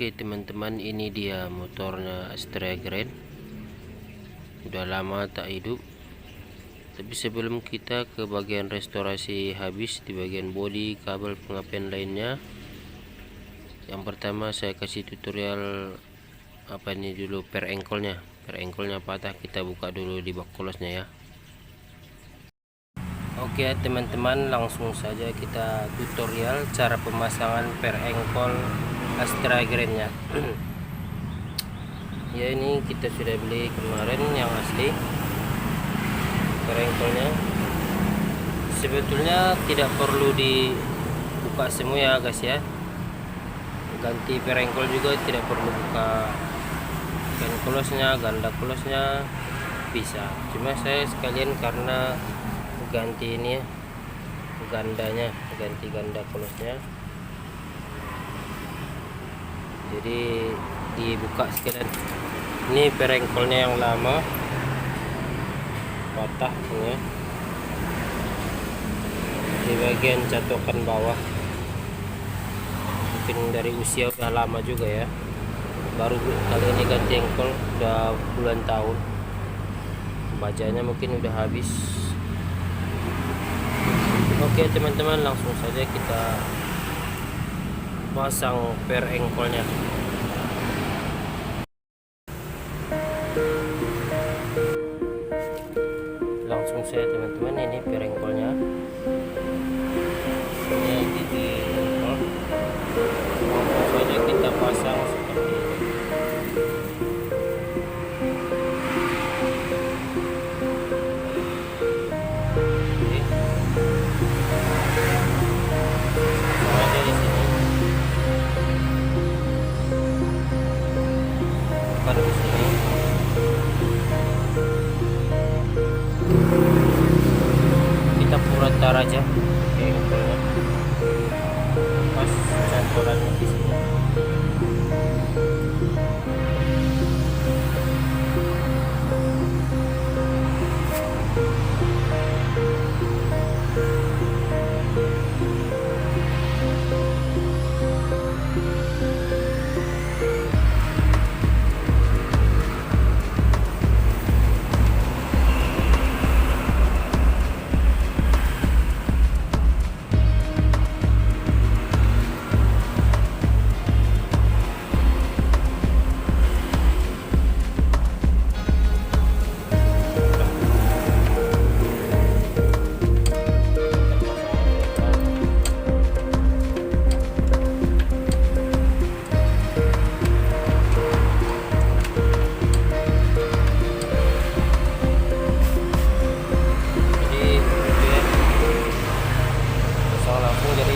Oke teman-teman, ini dia motornya Supra Revo. Udah lama tak hidup. Tapi sebelum kita ke bagian restorasi habis di bagian bodi, kabel, pengapian lainnya, yang pertama saya kasih tutorial apa ini dulu, per engkolnya patah. Kita buka dulu di bak kolosnya ya. Oke teman-teman, langsung saja kita tutorial cara pemasangan per engkol Supra Revo nya. Ya, ini kita sudah beli kemarin yang asli per engkolnya. Sebetulnya tidak perlu dibuka semua ya guys ya. Ganti per engkol juga tidak perlu buka kan kolosnya, ganda kolosnya bisa. Cuma saya sekalian karena ganti ini ya, ganti ganda kolosnya, jadi dibuka sekalian. Ini per engkolnya yang lama patah ya, di bagian catokan bawah. Mungkin dari usia udah lama juga ya, baru kali ini ganti engkol, udah puluhan tahun. Bajanya mungkin udah habis. Oke teman-teman, langsung saja kita pasang per engkolnya. Langsung saja teman-teman, ini per engkolnya. Ini di engkol. Langsung saja kita pasang seperti ini. Di sini kita putar aja pas cantolannya di sini.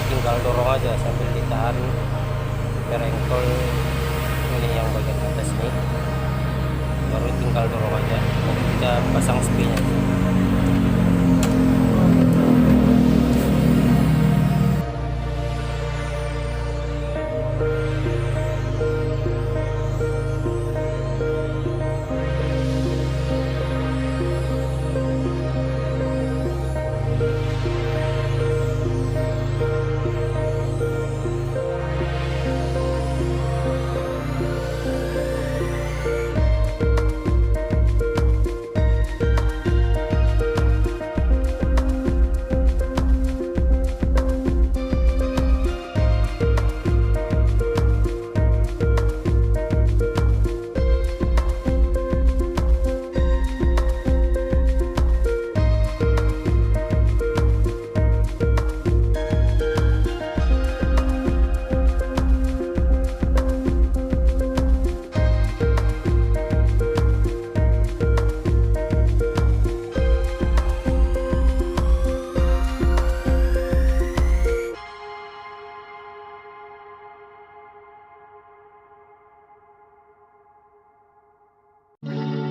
Tinggal dorong aja sambil ditahan per engkol ini yang bagian atas ini, baru tinggal dorong aja. Nanti kita pasang spinnya.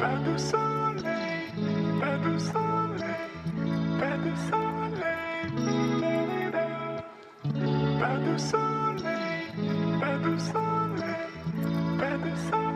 Pas de soleil, pas de soleil, pas de soleil, pas de soleil, pas de soleil, pas de soleil.